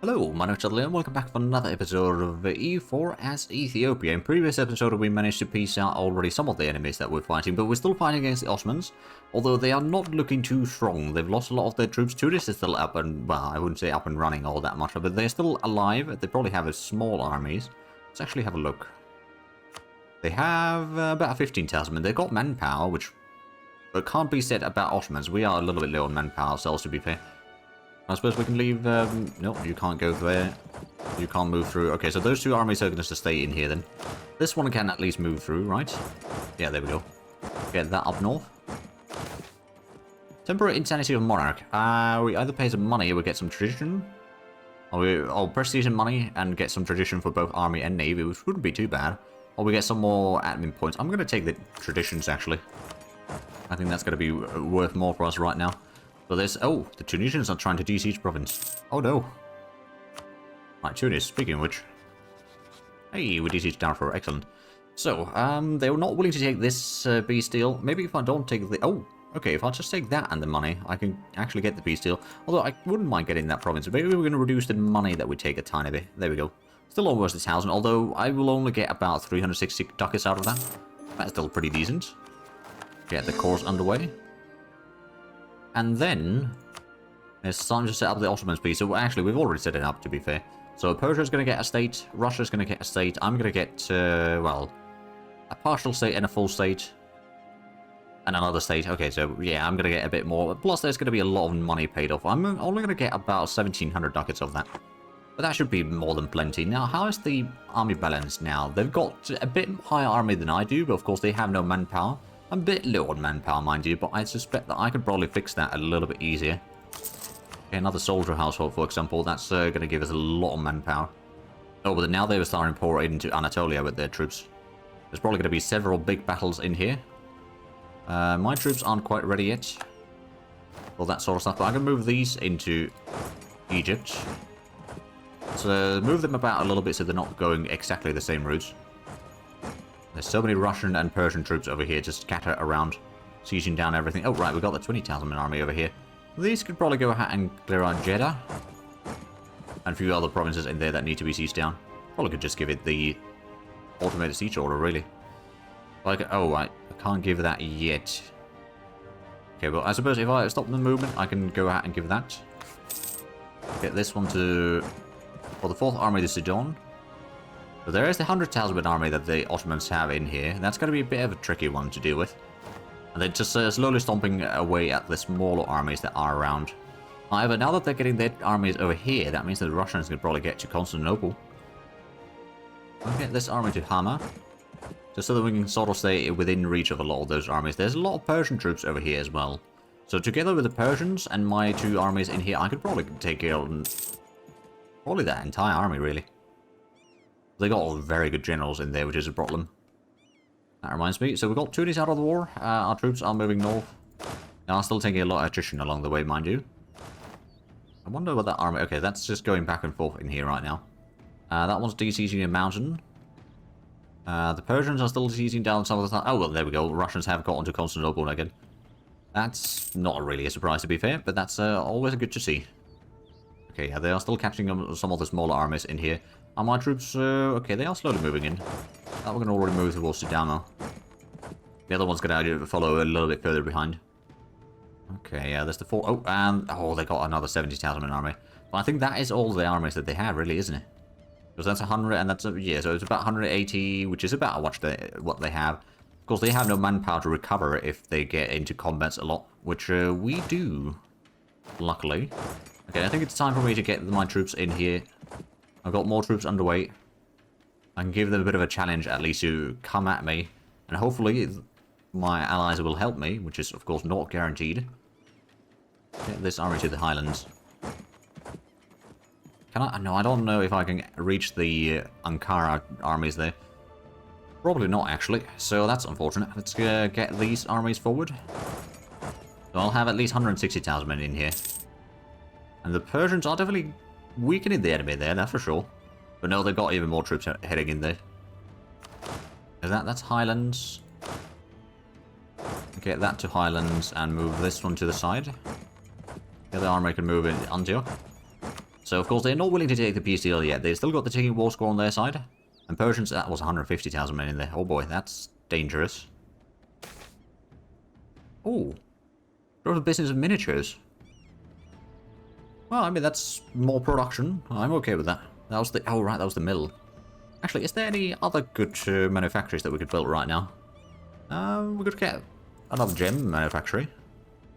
Hello, my name is Zhatelier and welcome back for another episode of EU4 as Ethiopia. In previous episode we managed to piece out already some of the enemies that we're fighting, but we're still fighting against the Ottomans, although they are not looking too strong. They've lost a lot of their troops. Tunis is still up and, well, I wouldn't say up and running all that much, but they're still alive. They probably have a small armies. Let's actually have a look. They have about 15,000 men. They've got manpower, which can't be said about Ottomans. We are a little bit low on manpower ourselves, to be fair. I suppose we can leave, no, you can't go there. You can't move through. Okay, so those two armies are going to stay in here then. This one can at least move through, right? Yeah, there we go. Get that up north. Temporary insanity of monarch. We either pay some money or we get some tradition. Or prestige and money and get some tradition for both army and navy, which wouldn't be too bad. Or we get some more admin points. I'm going to take the traditions, actually. I think that's going to be worth more for us right now. So there's... Oh, the Tunisians are trying to de-siege province. Oh no. Right, Tunis, speaking of which. Hey, we de-siege Darfur, excellent. So, they were not willing to take this peace deal. Maybe if I don't take the... Oh, okay, if I just take that and the money, I can actually get the peace deal. Although I wouldn't mind getting that province. Maybe we're going to reduce the money that we take a tiny bit. There we go. Still almost 1,000, although I will only get about 360 ducats out of that. That's still pretty decent. Get the course underway. And then, it's time to set up the Ottomans peace. So actually, we've already set it up, to be fair. So Persia's going to get a state, Russia's going to get a state, I'm going to get, well, a partial state and a full state. And another state. Okay, so yeah, I'm going to get a bit more. Plus, there's going to be a lot of money paid off. I'm only going to get about 1,700 ducats of that. But that should be more than plenty. Now, how is the army balance now? They've got a bit higher army than I do, but of course they have no manpower. I'm a bit low on manpower, mind you, but I suspect that I could probably fix that a little bit easier. Okay, another soldier household, for example. That's going to give us a lot of manpower. Oh, but now they're starting to pour into Anatolia with their troops. There's probably going to be several big battles in here. My troops aren't quite ready yet. All that sort of stuff, but I can move these into Egypt. So move them about a little bit so they're not going exactly the same routes. There's so many Russian and Persian troops over here just scattered around, sieging down everything. Oh, right, we've got the 20,000 man army over here. These could probably go ahead and clear out Jeddah. And a few other provinces in there that need to be sieged down. Probably could just give it the automated siege order, really. Like, oh, I can't give that yet. Okay, well, I suppose if I stop the movement, I can go ahead and give that. Get this one to... For the 4th Army, the Sudan. So there is the 100,000 man army that the Ottomans have in here. That's going to be a bit of a tricky one to deal with. And they're just slowly stomping away at the smaller armies that are around. However, now that they're getting their armies over here, that means that the Russians can probably get to Constantinople. I'll get this army to Hama. Just so that we can sort of stay within reach of a lot of those armies. There's a lot of Persian troops over here as well. So together with the Persians and my 2 armies in here, I could probably take care of probably that entire army, really. They got very good generals in there, which is a problem. That reminds me. So we've got Tunis out of the war. Our troops are moving north. Now, I'm still taking a lot of attrition along the way, mind you. I wonder what that army... Okay, that's just going back and forth in here right now. That one's de-sieging a mountain. The Persians are still sieging down some of the... Oh, well, there we go. The Russians have got onto Constantinople again. That's not really a surprise, to be fair, but that's always good to see. Okay, yeah, they are still catching some of the smaller armies in here. Are my troops... okay, they are slowly moving in. That we're going to already move towards Sidama. The other one's going to follow a little bit further behind. Okay, yeah, there's the 4... Oh, and... Oh, they got another 70,000 man army. But I think that is all the armies that they have, really, isn't it? Because that's 100, and that's... yeah, so it's about 180, which is about what they have. Of course, they have no manpower to recover if they get into combats a lot, which we do, luckily. Okay, I think it's time for me to get my troops in here. I've got more troops underway. I can give them a bit of a challenge, at least, to come at me. And hopefully, my allies will help me, which is, of course, not guaranteed. Get this army to the highlands. Can I? No, I don't know if I can reach the Ankara armies there. Probably not, actually. So that's unfortunate. Let's get these armies forward. So I'll have at least 160,000 men in here. And the Persians are definitely weakening the enemy there, that's for sure. But no, they've got even more troops heading in there. That's Highlands. Get that to Highlands and move this one to the side. The other army can move in Antioch. So, of course, they're not willing to take the peace deal yet. They've still got the ticking war score on their side. And Persians, that was 150,000 men in there. Oh boy, that's dangerous. Oh, sort of business of miniatures. Well, I mean, that's more production. I'm okay with that. That was the... Oh, right, that was the mill. Actually, is there any other good manufacturers that we could build right now? We could get another gem manufactory.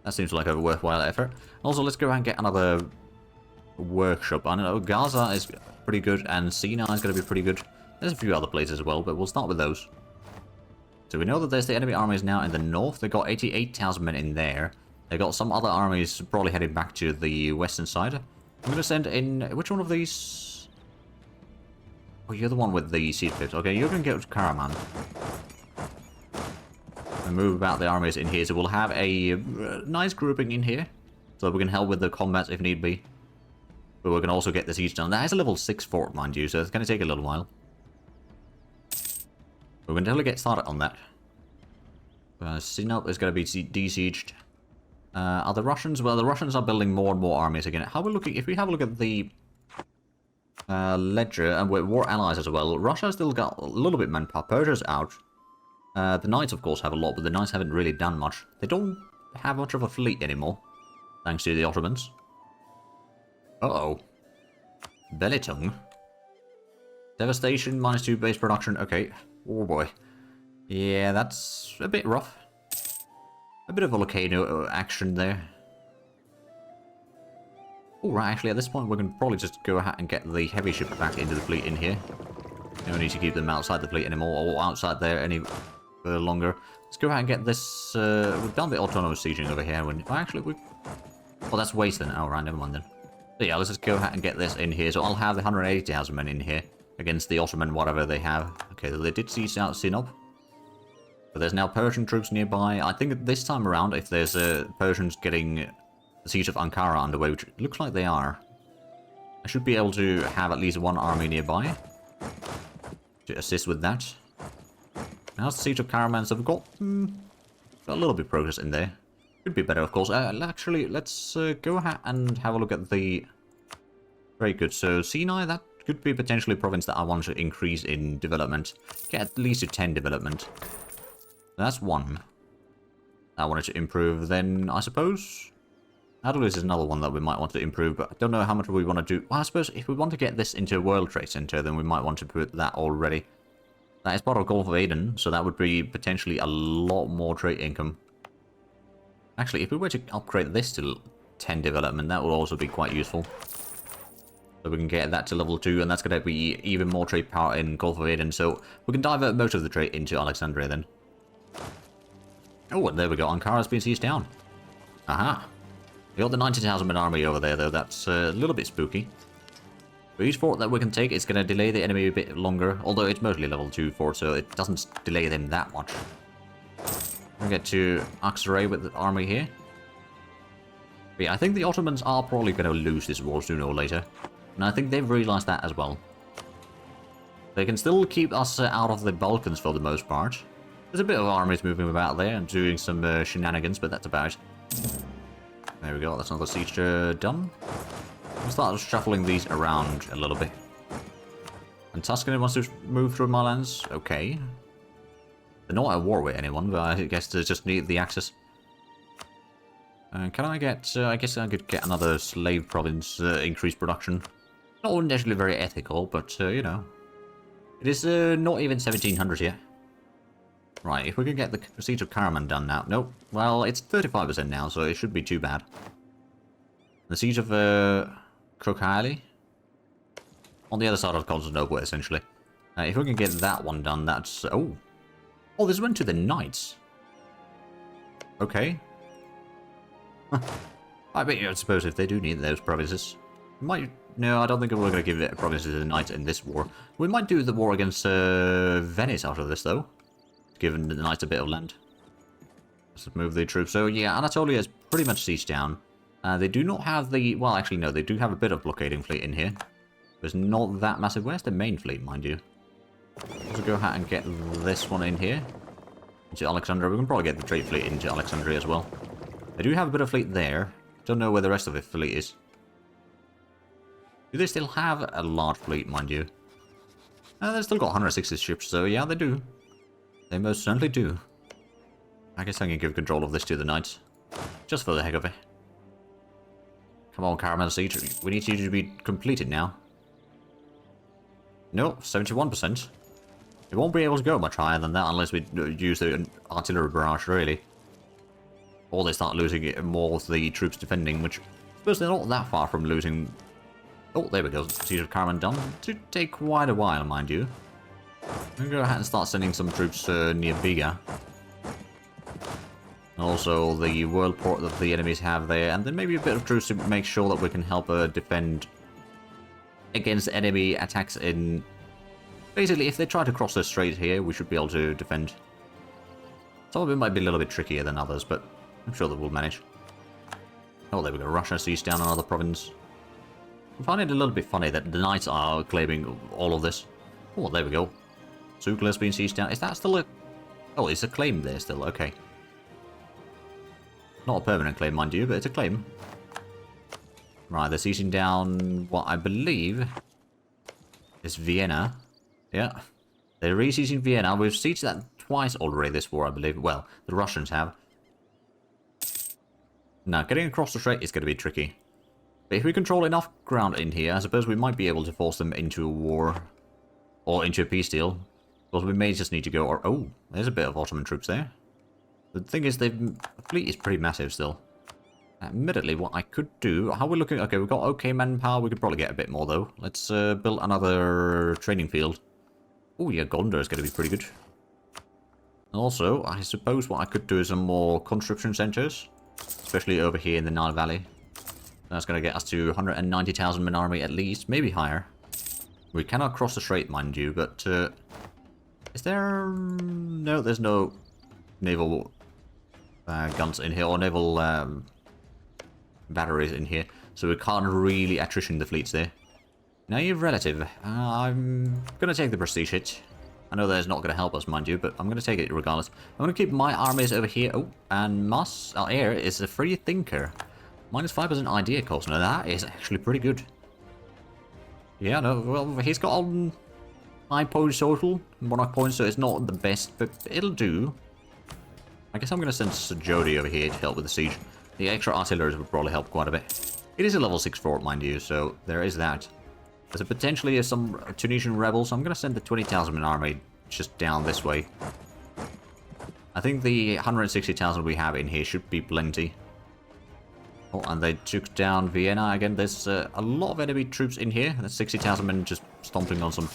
That seems like a worthwhile effort. Also, let's go and get another workshop. I know Gaza is pretty good, and Sinai is going to be pretty good. There's a few other places as well, but we'll start with those. So we know that there's the enemy armies now in the north. They got 88,000 men in there. They got some other armies probably heading back to the western side. I'm going to send in... Which one of these? Oh, you're the one with the seed pit. Okay, you're going to go to Karaman. And move about the armies in here. So we'll have a nice grouping in here. So that we can help with the combat if need be. But we can also get the siege done. That is a level 6 fort, mind you, so it's going to take a little while. We're going to definitely get started on that. Sinop is going to be desieged. Are the Russians? Well, the Russians are building more and more armies again. How are we looking? If we have a look at the ledger, and we're war allies as well, Russia still got a little bit manpower. Persia's out. The Knights, of course, have a lot, but the Knights haven't really done much. They don't have much of a fleet anymore, thanks to the Ottomans. Uh-oh. Belitung. Devastation, -2 base production. Okay. Oh boy. Yeah, that's a bit rough. A bit of volcano action there. Alright, actually at this point we can probably just go ahead and get the heavy ship back into the fleet in here. We don't need to keep them outside the fleet anymore, or outside there any longer. Let's go ahead and get this... we've done the autonomous sieging over here. When, actually, we... Oh, that's wasting. Oh, right, never mind then. So yeah, let's just go ahead and get this in here. So I'll have the 180,000 men in here against the Ottoman whatever they have. Okay, so they did siege out Sinop. But there's now Persian troops nearby. I think this time around, if there's Persians getting the siege of Ankara underway, which it looks like they are, I should be able to have at least one army nearby to assist with that. Now the siege of Karaman, so we've got a little bit of progress in there. Could be better, of course. Actually, let's go ahead and have a look at the... Very good. So Sinai, that could be potentially a province that I want to increase in development. Get at least to 10 development. That's one I wanted to improve. Then, I suppose... Adalus is another one that we might want to improve, but I don't know how much we want to do. Well, I suppose if we want to get this into a World Trade Center, then we might want to put that already. That is part of Gulf of Aden, so that would be potentially a lot more trade income. Actually, if we were to upgrade this to 10 development, that would also be quite useful. So we can get that to level 2, and that's going to be even more trade power in Gulf of Aden, so we can divert most of the trade into Alexandria then. Oh, and there we go, Ankara's been seized down. Aha. We got the 90,000 man army over there, though. That's a little bit spooky. For each fort that we can take, it's going to delay the enemy a bit longer. Although it's mostly level 2 fort, so it doesn't delay them that much. We'll get to Aksaray with the army here. But yeah, I think the Ottomans are probably going to lose this war sooner or later. And I think they've realized that as well. They can still keep us out of the Balkans for the most part. There's a bit of armies moving about there and doing some shenanigans, but that's about it. There we go, that's another siege done. We'll start shuffling these around a little bit. And Tuscany wants to move through my lands. Okay. They're not at war with anyone, but I guess they just need the access. Can I get... I guess I could get another slave province, increased production. Not necessarily very ethical, but, you know. It is not even 1700 yet. Right, if we can get the siege of Karaman done now. Nope. Well, it's 35% now, so it shouldn't be too bad. The siege of Krokhali. On the other side of Constantinople, essentially. If we can get that one done, that's... Oh! Oh, this went to the Knights. Okay. I suppose if they do need those provinces. Might... No, I don't think we're going to give it provinces to the Knights in this war. We might do the war against Venice out of this, though. Given the Knights a bit of land. Let's move the troops. So, yeah, Anatolia is pretty much sieged down. They do not have the... Well, actually, no, they do have a bit of blockading fleet in here. There's not that massive. Where's the main fleet, mind you? Let's go ahead and get this one in here. Into Alexandria. We can probably get the trade fleet into Alexandria as well. They do have a bit of fleet there. Don't know where the rest of the fleet is. Do they still have a large fleet, mind you? They've still got 160 ships, so yeah, they do. They most certainly do. I guess I can give control of this to the Knights. Just for the heck of it. Come on, Caramel Siege. We need you to be completed now. No, 71%. It won't be able to go much higher than that unless we use the artillery barrage, really. Or they start losing more of the troops defending, which I suppose they're not that far from losing. Oh, there we go. Siege of Karaman done. To take quite a while, mind you. I'm going to go ahead and start sending some troops near Biga. Also, the world port that the enemies have there, and then maybe a bit of troops to make sure that we can help defend against enemy attacks in... Basically, if they try to cross the strait here, we should be able to defend. Some of it might be a little bit trickier than others, but I'm sure that we'll manage. Oh, there we go. Russia seized down another province. I find it a little bit funny that the Knights are claiming all of this. Oh, there we go. Sukla's been seized down. Is that still a... Oh, it's a claim there still. Okay. Not a permanent claim, mind you, but it's a claim. Right, they're seizing down what I believe is Vienna. Yeah. They're re-seizing Vienna. We've sieged that twice already this war, I believe. Well, the Russians have. Now, getting across the strait is going to be tricky. But if we control enough ground in here, I suppose we might be able to force them into a war. Or into a peace deal. Because we may just need to go... Oh, there's a bit of Ottoman troops there. The thing is, the fleet is pretty massive still. Admittedly, what I could do... How are we looking? Okay, we've got okay manpower. We could probably get a bit more, though. Let's build another training field. Oh, yeah, Gondar is going to be pretty good. And also, I suppose what I could do is some more conscription centers. Especially over here in the Nile Valley. That's going to get us to 190,000 man army at least. Maybe higher. We cannot cross the strait, mind you, but... is there... No, there's no naval guns in here, or naval batteries in here. So we can't really attrition the fleets there. Naive relative. I'm going to take the prestige hit. I know that it's not going to help us, mind you, but I'm going to take it regardless. I'm going to keep my armies over here. Oh, and our heir is a free thinker. Minus 5% idea cost. Now that is actually pretty good. Yeah, no, well, he's got on 9 points total, monarch points, so it's not the best, but it'll do. I guess I'm going to send Sajodi over here to help with the siege. The extra artillery will probably help quite a bit. It is a level 6 fort, mind you, so there is that. There's potentially some Tunisian rebels, so I'm going to send the 20,000 man army just down this way. I think the 160,000 we have in here should be plenty. Oh, and they took down Vienna again. There's a lot of enemy troops in here. There's 60,000 men just stomping on some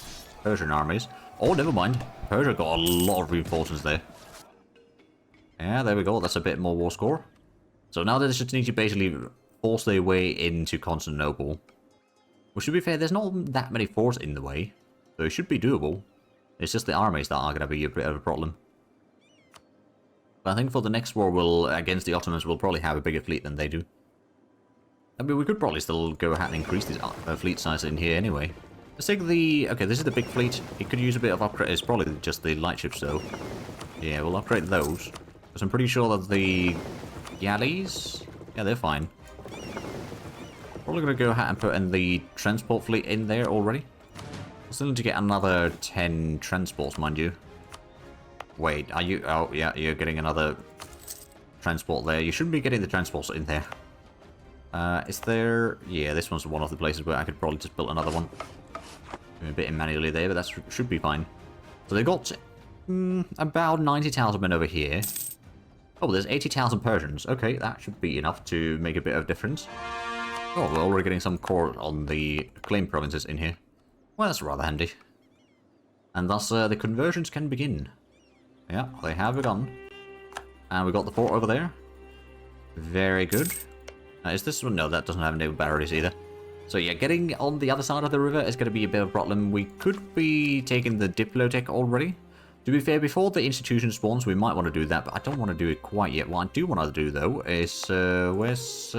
Persian armies. Oh, never mind. Persia got a lot of reinforcements there. Yeah, there we go. That's a bit more war score. So now they just need to basically force their way into Constantinople. Which, to be fair, there's not that many forts in the way. So it should be doable. It's just the armies that are going to be a bit of a problem. But I think for the next war, against the Ottomans, we'll probably have a bigger fleet than they do. I mean, we could probably still go ahead and increase this fleet size in here anyway. Let's take the... Okay, this is the big fleet. It could use a bit of upgrade. It's probably just the light ships, though. Yeah, we'll upgrade those. Because I'm pretty sure that the galleys... Yeah, they're fine. Probably going to go ahead and put in the transport fleet in there already. We'll still need to get another 10 transports, mind you. Wait, are you... Oh, yeah, you're getting another transport there. You shouldn't be getting the transports in there. Is there... Yeah, this one's one of the places where I could probably just build another one. A bit manually there, but that should be fine. So they've got about 90,000 men over here. Oh, there's 80,000 Persians. Okay, that should be enough to make a bit of difference. Oh, we're already getting some core on the claimed provinces in here. Well, that's rather handy. And thus, the conversions can begin. Yeah, they have begun. And we got the fort over there. Very good. Is this one? No, that doesn't have naval batteries either. So yeah, getting on the other side of the river is going to be a bit of a problem. We could be taking the Diplotech already. To be fair, before the institution spawns, we might want to do that, but I don't want to do it quite yet. What I do want to do, though, is... where's...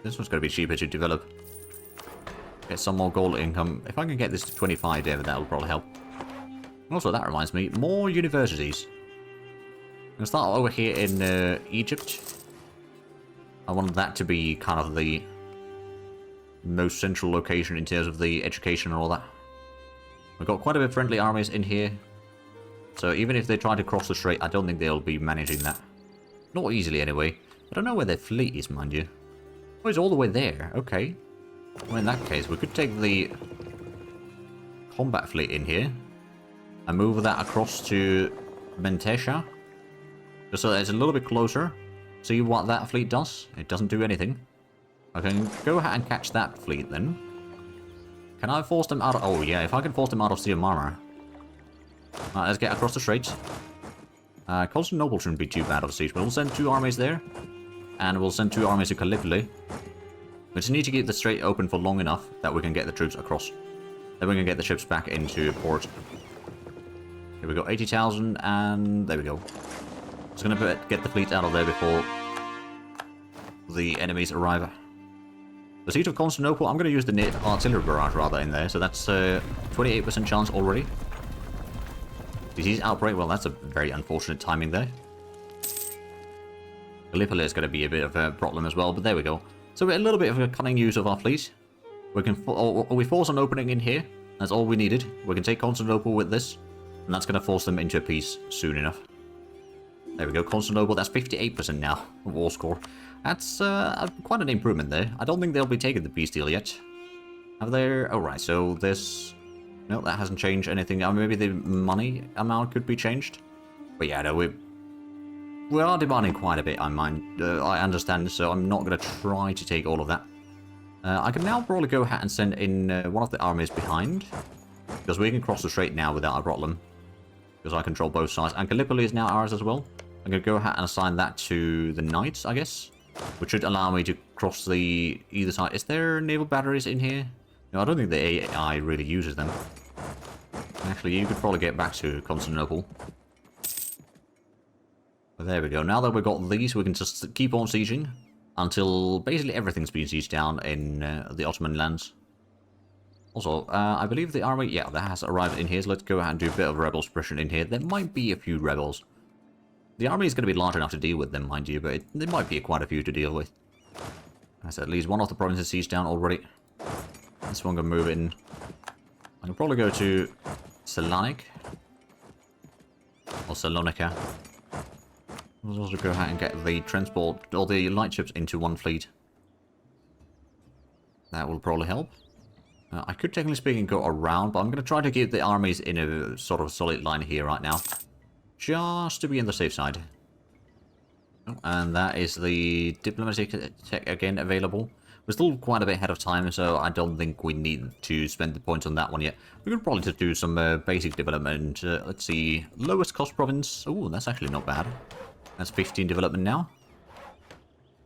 This one's going to be cheaper to develop. Get some more gold income. If I can get this to 25 there, that'll probably help. Also, that reminds me, more universities. I'm going to start over here in Egypt. I want that to be kind of the most central location in terms of the education and all that. We've got quite a bit of friendly armies in here. So even if they try to cross the strait, I don't think they'll be managing that. Not easily anyway. I don't know where their fleet is, mind you. Oh, it's all the way there. Okay. Well, in that case, we could take the combat fleet in here and move that across to Mentesha. Just so that it's a little bit closer. See what that fleet does? It doesn't do anything. I can go ahead and catch that fleet then. Can I force them out of... Oh yeah, if I can force them out of Siamara. Alright, let's get across the straits. Constantinople shouldn't be too bad of a siege, but we'll send 2 armies there. And we'll send 2 armies to Gallipoli. We just need to keep the strait open for long enough that we can get the troops across. Then we can get the ships back into port. Here we go, 80,000, and there we go. Just gonna get the fleet out of there before the enemies arrive. The siege of Constantinople, I'm gonna use the native artillery barrage rather in there, so that's 28% chance already. Disease outbreak, well that's a very unfortunate timing there. Gallipoli is gonna be a bit of a problem as well, but there we go. So a little bit of a cunning use of our fleet. We can we force an opening in here. That's all we needed. We can take Constantinople with this, and that's going to force them into a peace soon enough. There we go, Constantinople. That's 58% now war score. That's quite an improvement there. I don't think they'll be taking the peace deal yet. Have they? Oh right, so this. No, that hasn't changed anything. Maybe the money amount could be changed. But yeah, no, we are demanding quite a bit, I understand, so I'm not going to try to take all of that. I can now probably go ahead and send in one of the armies behind. Because we can cross the strait now without a problem. Because I control both sides. And Gallipoli is now ours as well. I'm going to go ahead and assign that to the knights, I guess. Which should allow me to cross the either side. Is there naval batteries in here? No, I don't think the AI really uses them. Actually, you could probably get back to Constantinople. But there we go. Now that we've got these, we can just keep on sieging until basically everything's been sieged down in the Ottoman lands. Also, I believe the army, yeah, that has arrived in here, so let's go ahead and do a bit of rebel suppression in here. There might be a few rebels. The army is going to be large enough to deal with them, mind you, but there might be quite a few to deal with. That's at least one of the provinces sieged down already. This one can move in. I can probably go to Salonik. Or Salonika. Let's also go ahead and get the transport, or the light ships into one fleet. That will probably help. I could, technically speaking, go around, but I'm going to try to keep the armies in a sort of solid line here right now. Just to be on the safe side. Oh, and that is the diplomatic tech again available. We're still quite a bit ahead of time, so I don't think we need to spend the points on that one yet. We could probably just do some basic development. Let's see, lowest cost province. Oh, that's actually not bad. That's 15 development now.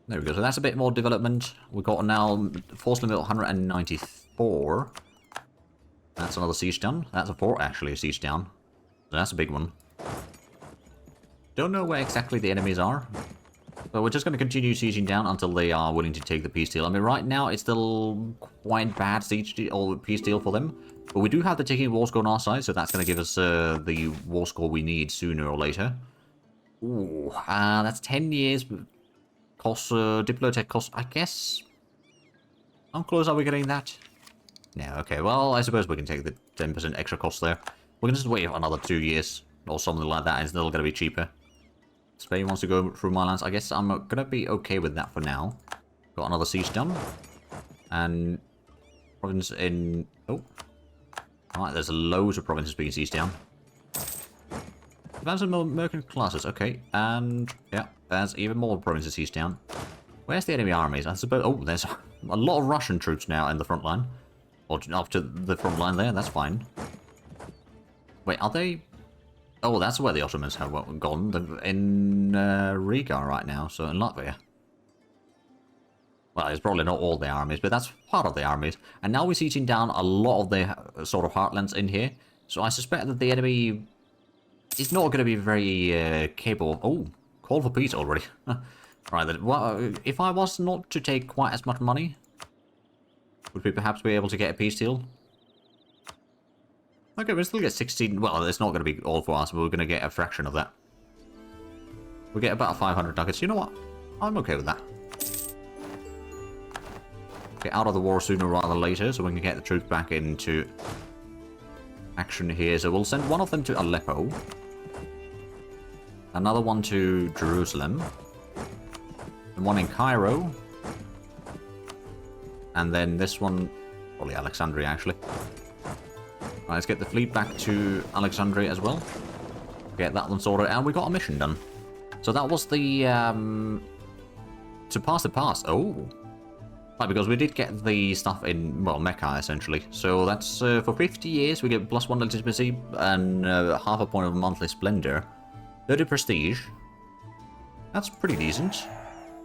There we go, so that's a bit more development. We've got now force limit 194. That's another siege done. That's a fort, actually, a siege down. So that's a big one. Don't know where exactly the enemies are. But we're just going to continue sieging down until they are willing to take the peace deal. I mean, right now, it's still quite bad siege deal, or peace deal for them. But we do have the ticking war score on our side, so that's going to give us the war score we need sooner or later. Ooh, that's 10 years. Cost, Diplotech cost, I guess. How close are we getting that? Yeah, okay, well, I suppose we can take the 10% extra cost there. We can just wait for another 2 years, or something like that, and it's still going to be cheaper. Spain wants to go through my lands. I guess I'm going to be okay with that for now. Got another siege done. And province in... Oh. Alright, there's loads of provinces being sieged down. Advance in merchant classes, okay. And, yeah, there's even more provinces sieged down. Where's the enemy armies? I suppose... Oh, there's a lot of Russian troops now in the front line. Or up to the front line there, that's fine. Wait, are they... Oh, that's where the Ottomans have gone. They're in Riga right now, so in Latvia. Well, it's probably not all the armies, but that's part of the armies. And now we're sieging down a lot of the sort of heartlands in here. So I suspect that the enemy is not going to be very capable. Oh, call for peace already. Right, then, well, if I was not to take quite as much money, would we perhaps be able to get a peace deal? Okay, we'll still get 16... Well, it's not going to be all for us, but we're going to get a fraction of that. We'll get about 500 ducats. You know what? I'm okay with that. get out of the war sooner rather than later, so we can get the troops back into action here. So we'll send one of them to Aleppo, another one to Jerusalem, and one in Cairo, and then this one, probably Alexandria actually. Right, let's get the fleet back to Alexandria as well. Get that one sorted, and we got a mission done. So that was the, to pass the pass. Oh. Right, because we did get the stuff in, well, Mecca, essentially. So that's, for 50 years, we get +1 legitimacy and half a point of monthly splendor. 30 prestige. That's pretty decent.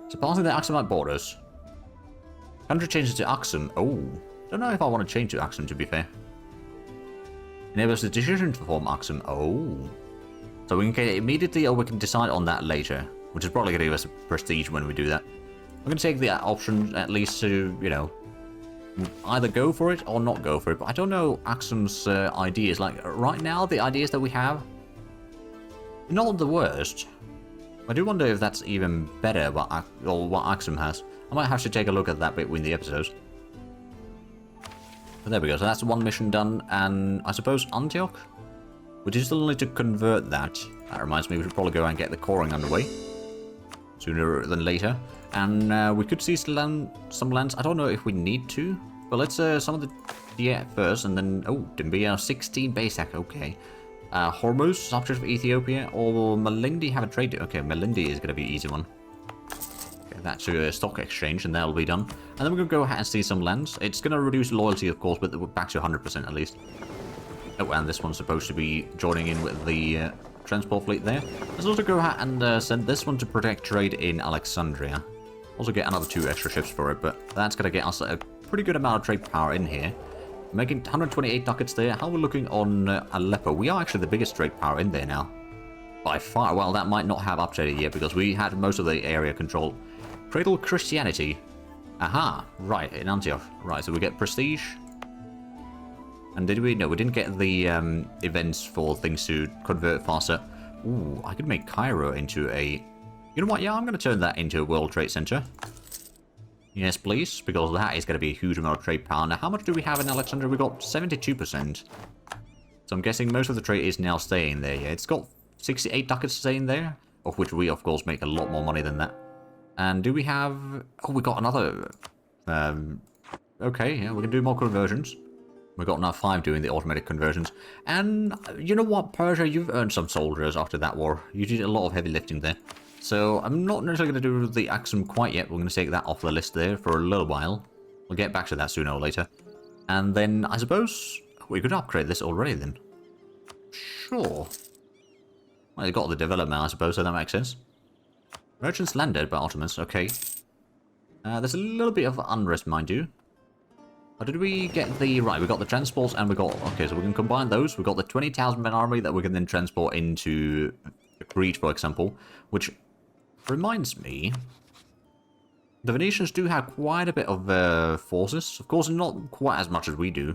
Surpassing the Aksumite borders. Country changes to Aksum. Oh. Don't know if I want to change to Aksum, to be fair. Enables the decision to form Aksum. Oh. So we can get it immediately, or we can decide on that later. Which is probably going to give us a prestige when we do that. I'm going to take the option, at least, to, you know, either go for it or not go for it. But I don't know Aksum's ideas. Like, right now, the ideas that we have, not the worst. I do wonder if that's even better, what Aksum has. I might have to take a look at that bit in the episodes. But there we go. So that's one mission done. And I suppose Antioch? We do still need to convert that. That reminds me, we should probably go and get the coring underway. Sooner than later. And we could see some lands. I don't know if we need to. But let's some of the first. And then, oh, Dimbia, 16 base attack. Okay. Hormuz, subject of Ethiopia. Or Malindi have a trade. Okay, Malindi is going to be an easy one. Okay, that's a stock exchange, and that'll be done. And then we're going to go ahead and see some lands. It's going to reduce loyalty, of course, but we're back to 100% at least. Oh, and this one's supposed to be joining in with the transport fleet there. Let's also go ahead and send this one to protect trade in Alexandria. Also get another 2 extra ships for it, but that's going to get us a pretty good amount of trade power in here. Making 128 ducats there. How are we looking on Aleppo? We are actually the biggest trade power in there now. By far. Well, that might not have updated yet because we had most of the area controlled. Cradle Christianity. Aha. Right, in Antioch. Right, so we get prestige. And did we? No, we didn't get the events for things to convert faster. Ooh, I could make Cairo into a... You know what? Yeah, I'm going to turn that into a World Trade Center. Yes, please, because that is going to be a huge amount of trade power. Now, how much do we have in Alexandria? We got 72%. So I'm guessing most of the trade is now staying there. Yeah, it's got 68 ducats staying there, of which we, of course, make a lot more money than that. And do we have... Oh, we got another... Okay, yeah, we can do more conversions. We got now 5 doing the automatic conversions. And you know what, Persia, you've earned some soldiers after that war. You did a lot of heavy lifting there. So I'm not necessarily going to do the Aksum quite yet. We're going to take that off the list there for a little while. We'll get back to that sooner or later. And then I suppose we could upgrade this already then. Sure. Well, you got the development, I suppose, so that makes sense. Merchants landed by Ottomans, okay. There's a little bit of unrest, mind you. Or did we get the... Right, we got the transports and we got... Okay, so we can combine those. We got the 20,000 men army that we can then transport into Crete, for example. Which reminds me... The Venetians do have quite a bit of forces. Of course, not quite as much as we do.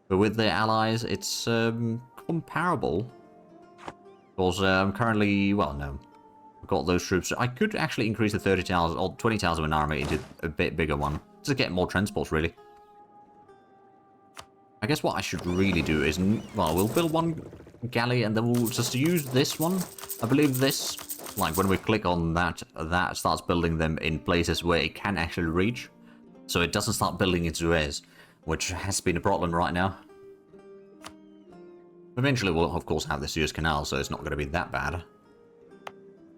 But with their allies, it's comparable. Because currently... Well, no. We've got those troops. I could actually increase the 30,000 or 20,000 men army into a bit bigger one. Just to get more transports, really. I guess what I should really do is, well, we'll build one galley and then we'll just use this one. I believe this, like when we click on that, that starts building them in places where it can actually reach. So it doesn't start building in Suez, which has been a problem right now. Eventually we'll of course have the Suez Canal, so it's not going to be that bad.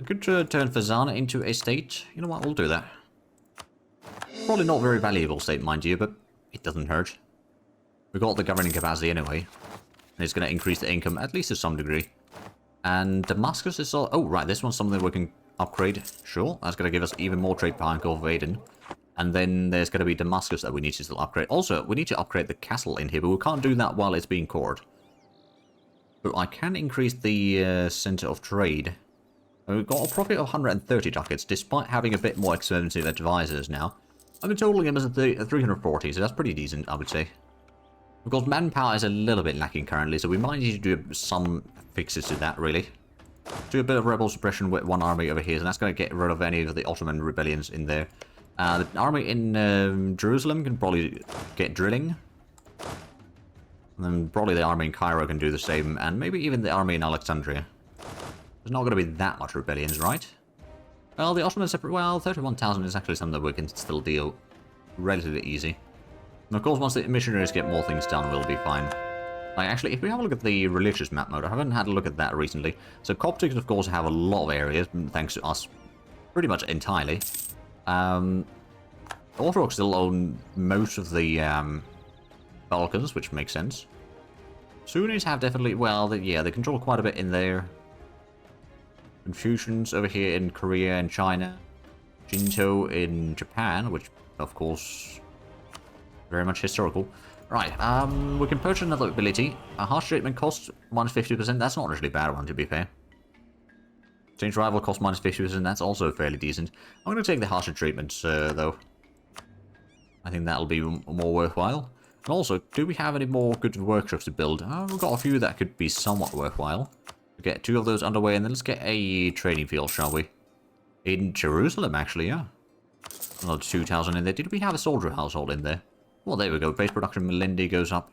I could turn Fazana into a state. You know what, we'll do that. Probably not very valuable state, mind you, but it doesn't hurt. We've got the governing capacity anyway. And it's going to increase the income, at least to some degree. And Damascus is all... Oh, right, this one's something we can upgrade. Sure, that's going to give us even more trade power in Gulf of Aden. And then there's going to be Damascus that we need to still upgrade. Also, we need to upgrade the castle in here, but we can't do that while it's being cored. But I can increase the center of trade. We've got a profit of 130 ducats, despite having a bit more expensive advisors now. I've been totaling them as 340, so that's pretty decent, I would say. Of course, manpower is a little bit lacking currently, so we might need to do some fixes to that, really. Do a bit of rebel suppression with one army over here, and that's going to get rid of any of the Ottoman rebellions in there. The army in Jerusalem can probably get drilling. And then probably the army in Cairo can do the same, and maybe even the army in Alexandria. There's not going to be that much rebellions, right? Well, the Ottomans separate. Well, 31,000 is actually something that we can still deal relatively easy. And of course, once the missionaries get more things done, we'll be fine. Like, actually, if we have a look at the religious map mode, I haven't had a look at that recently. So Coptics, of course, have a lot of areas, thanks to us pretty much entirely. Orthodox still own most of the Balkans, which makes sense. Sunnis have definitely, well, yeah, they control quite a bit in there. Confucians over here in Korea and China. Shinto in Japan, which, of course, very much historical. Right, we can purchase another ability. A harsh treatment cost minus 50%. That's not actually a bad one, to be fair. Change rival cost minus 50%. That's also fairly decent. I'm going to take the harsher treatment, though. I think that'll be more worthwhile. And also, do we have any more good workshops to build? We've got a few that could be somewhat worthwhile. We'll get 2 of those underway, and then let's get a training field, shall we? In Jerusalem, actually, yeah. Another 2,000 in there. Did we have a soldier household in there? Well, there we go. Base production Melindi goes up.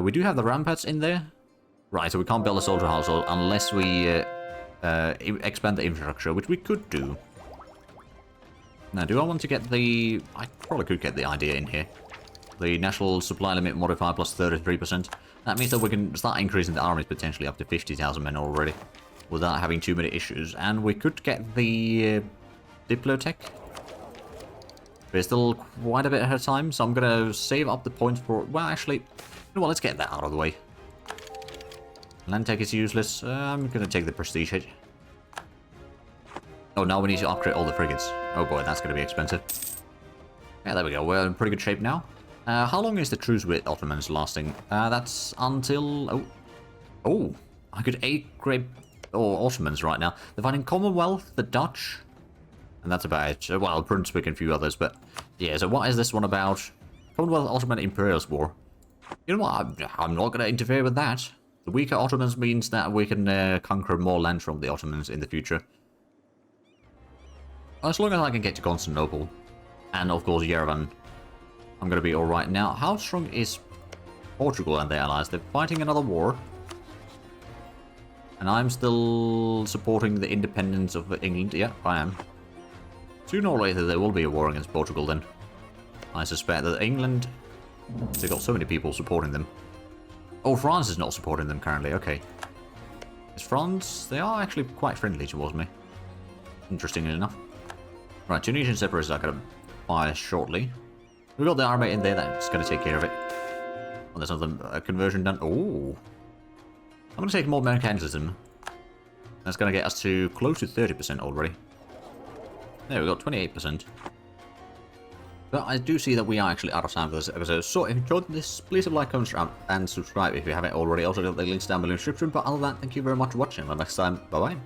We do have the ramparts in there. Right, so we can't build a soldier household unless we expand the infrastructure, which we could do. Now, do I want to get the... I probably could get the idea in here. The national supply limit modifier plus 33%. That means that we can start increasing the armies potentially up to 50,000 men already. Without having too many issues. And we could get the Diplotech. We're still quite a bit ahead of time, so I'm going to save up the points for... Well, actually, you know what, let's get that out of the way. Land tech is useless. I'm going to take the prestige hit. Oh, now we need to upgrade all the frigates. Oh boy, that's going to be expensive. Yeah, there we go. We're in pretty good shape now. How long is the truce with Ottomans lasting? That's until... Oh, I could 8-grade Ottomans right now. They're fighting Commonwealth, the Dutch... And that's about it. Well, Brunswick and a few others, but... Yeah, so what is this one about? Commonwealth Ottoman Imperialist War. You know what? I'm not going to interfere with that. The weaker Ottomans means that we can conquer more land from the Ottomans in the future. As long as I can get to Constantinople. And, of course, Yerevan. I'm going to be alright. Now, how strong is Portugal and their allies? They're fighting another war. And I'm still supporting the independence of England. Yeah, I am. Sooner or later, there will be a war against Portugal then. I suspect that England... They've got so many people supporting them. Oh, France is not supporting them currently. Okay. Is France... They are actually quite friendly towards me. Interestingly enough. Right, Tunisian separatists are going to fire shortly. We've got the army in there that's going to take care of it. Oh, there's another conversion done. Oh. I'm going to take more mechanism. That's going to get us to close to 30% already. There we got 28%. But I do see that we are actually out of time for this episode. So if you enjoyed this, please leave a like, comment, and subscribe if you haven't already. Also, got the links down below in the description. But other than that, thank you very much for watching. Until next time, bye bye.